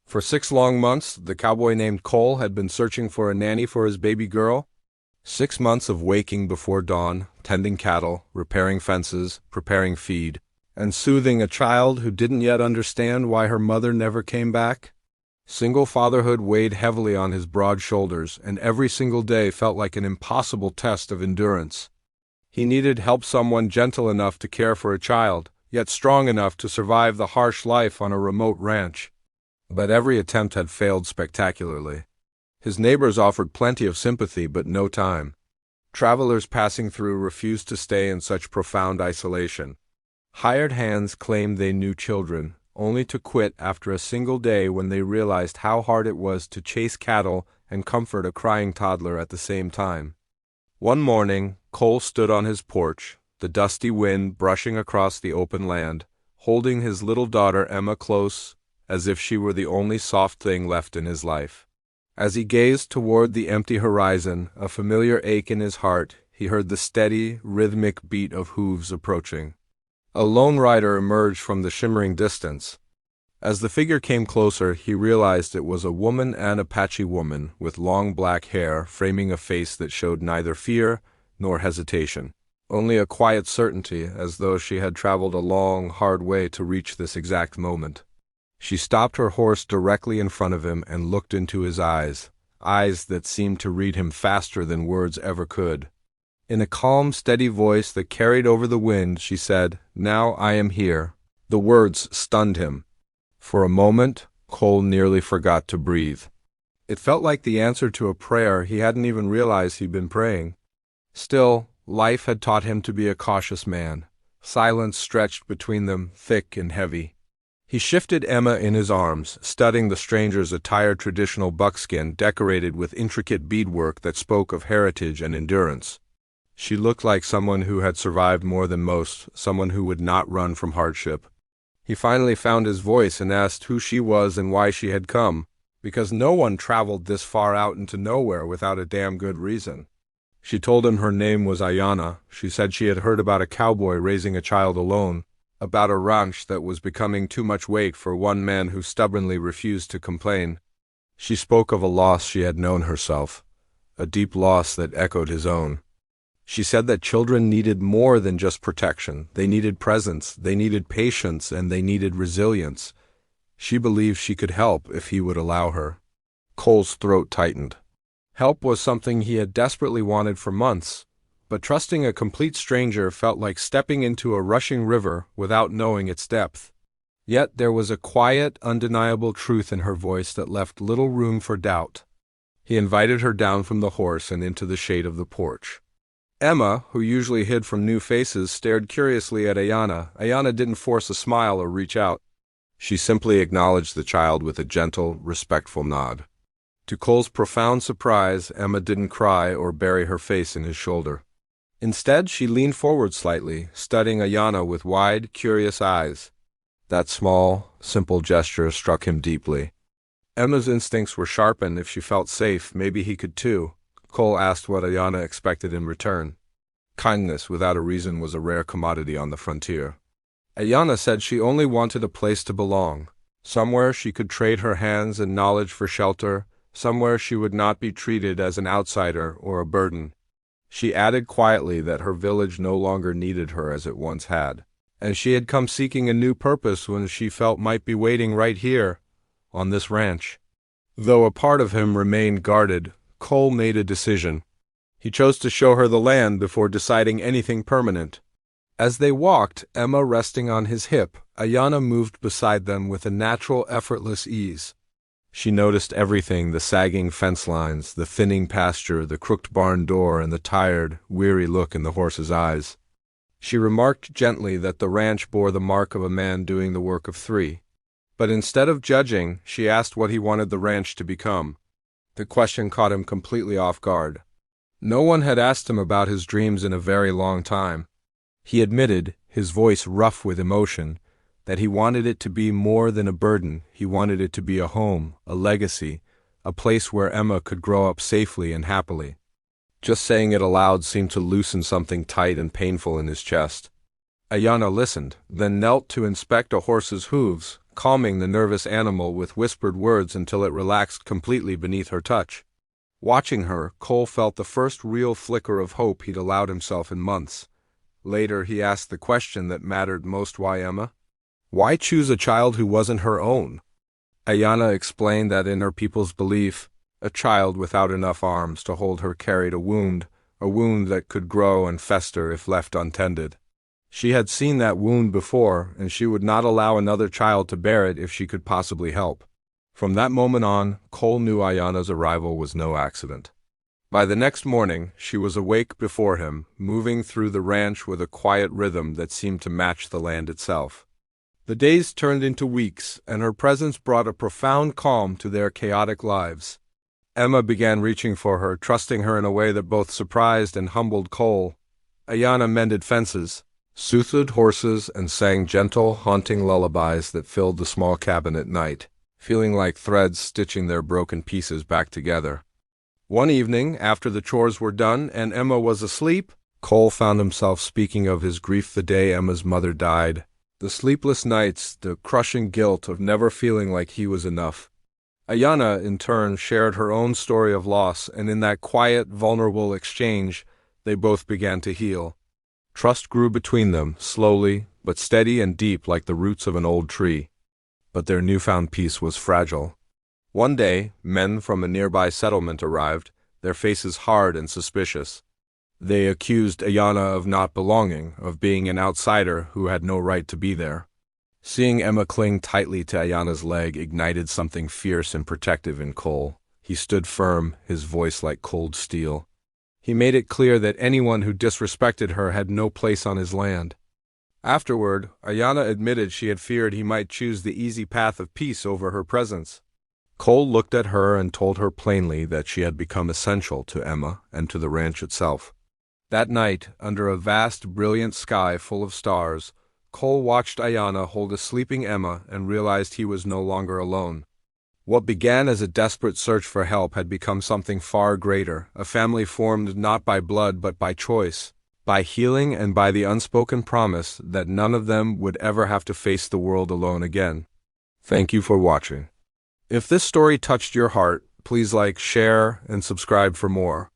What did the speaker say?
For 6 long months, the cowboy named Cole had been searching for a nanny for his baby girl. 6 months of waking before dawn, tending cattle, repairing fences, preparing feed, and soothing a child who didn't yet understand why her mother never came back. Single fatherhood weighed heavily on his broad shoulders, and every single day felt like an impossible test of endurance. He needed help, someone gentle enough to care for a child, yet strong enough to survive the harsh life on a remote ranch. But every attempt had failed spectacularly. His neighbors offered plenty of sympathy, but no time. Travelers passing through refused to stay in such profound isolation. Hired hands claimed they knew children, only to quit after a single day when they realized how hard it was to chase cattle and comfort a crying toddler at the same time. One morning, Cole stood on his porch, the dusty wind brushing across the open land, holding his little daughter Emma close, as if she were the only soft thing left in his life. As he gazed toward the empty horizon, a familiar ache in his heart, he heard the steady, rhythmic beat of hooves approaching. A lone rider emerged from the shimmering distance. As the figure came closer, he realized it was a woman, an Apache woman, with long black hair framing a face that showed neither fear nor hesitation, only a quiet certainty, as though she had traveled a long, hard way to reach this exact moment. She stopped her horse directly in front of him and looked into his eyes that seemed to read him faster than words ever could. In a calm, steady voice that carried over the wind, she said, "Now I am here." The words stunned him. For a moment, Cole nearly forgot to breathe. It felt like the answer to a prayer he hadn't even realized he'd been praying. Still, life had taught him to be a cautious man. Silence stretched between them, thick and heavy. He shifted Emma in his arms, studying the stranger's attired traditional buckskin decorated with intricate beadwork that spoke of heritage and endurance. She looked like someone who had survived more than most, someone who would not run from hardship. He finally found his voice and asked who she was and why she had come, because no one traveled this far out into nowhere without a damn good reason. She told him her name was Ayanna. She said she had heard about a cowboy raising a child alone, about a ranch that was becoming too much weight for one man who stubbornly refused to complain. She spoke of a loss she had known herself, a deep loss that echoed his own. She said that children needed more than just protection. They needed presence, they needed patience, and they needed resilience. She believed she could help if he would allow her. Cole's throat tightened. Help was something he had desperately wanted for months, but trusting a complete stranger felt like stepping into a rushing river without knowing its depth. Yet there was a quiet, undeniable truth in her voice that left little room for doubt. He invited her down from the horse and into the shade of the porch. Emma, who usually hid from new faces, stared curiously at Ayanna. Ayanna didn't force a smile or reach out. She simply acknowledged the child with a gentle, respectful nod. To Cole's profound surprise, Emma didn't cry or bury her face in his shoulder. Instead, she leaned forward slightly, studying Ayanna with wide, curious eyes. That small, simple gesture struck him deeply. Emma's instincts were sharpened. If she felt safe, maybe he could too. Cole asked what Ayanna expected in return. Kindness without a reason was a rare commodity on the frontier. Ayanna said she only wanted a place to belong, somewhere she could trade her hands and knowledge for shelter, somewhere she would not be treated as an outsider or a burden. She added quietly that her village no longer needed her as it once had, and she had come seeking a new purpose when she felt might be waiting right here, on this ranch. Though a part of him remained guarded, Cole made a decision. He chose to show her the land before deciding anything permanent. As they walked, Emma resting on his hip, Ayanna moved beside them with a natural, effortless ease. She noticed everything: the sagging fence lines, the thinning pasture, the crooked barn door, and the tired, weary look in the horse's eyes. She remarked gently that the ranch bore the mark of a man doing the work of three. But instead of judging, she asked what he wanted the ranch to become. The question caught him completely off guard. No one had asked him about his dreams in a very long time. He admitted, his voice rough with emotion, that he wanted it to be more than a burden. He wanted it to be a home, a legacy, a place where Emma could grow up safely and happily. Just saying it aloud seemed to loosen something tight and painful in his chest. Ayanna listened, then knelt to inspect a horse's hooves, calming the nervous animal with whispered words until it relaxed completely beneath her touch. Watching her, Cole felt the first real flicker of hope he'd allowed himself in months. Later, he asked the question that mattered most: why Emma? Why choose a child who wasn't her own? Ayana explained that in her people's belief, a child without enough arms to hold her carried a wound that could grow and fester if left untended. She had seen that wound before, and she would not allow another child to bear it if she could possibly help. From that moment on, Cole knew Ayana's arrival was no accident. By the next morning, she was awake before him, moving through the ranch with a quiet rhythm that seemed to match the land itself. The days turned into weeks, and her presence brought a profound calm to their chaotic lives. Emma began reaching for her, trusting her in a way that both surprised and humbled Cole. Ayana mended fences, soothed horses, and sang gentle, haunting lullabies that filled the small cabin at night, feeling like threads stitching their broken pieces back together. One evening, after the chores were done and Emma was asleep, Cole found himself speaking of his grief the day Emma's mother died. The sleepless nights, the crushing guilt of never feeling like he was enough. Ayana, in turn, shared her own story of loss, and in that quiet, vulnerable exchange, they both began to heal. Trust grew between them, slowly, but steady and deep like the roots of an old tree. But their newfound peace was fragile. One day, men from a nearby settlement arrived, their faces hard and suspicious. They accused Ayana of not belonging, of being an outsider who had no right to be there. Seeing Emma cling tightly to Ayana's leg ignited something fierce and protective in Cole. He stood firm, his voice like cold steel. He made it clear that anyone who disrespected her had no place on his land. Afterward, Ayana admitted she had feared he might choose the easy path of peace over her presence. Cole looked at her and told her plainly that she had become essential to Emma and to the ranch itself. That night, under a vast, brilliant sky full of stars, Cole watched Ayana hold a sleeping Emma and realized he was no longer alone. What began as a desperate search for help had become something far greater, a family formed not by blood but by choice, by healing and by the unspoken promise that none of them would ever have to face the world alone again. Thank you for watching. If this story touched your heart, please like, share, and subscribe for more.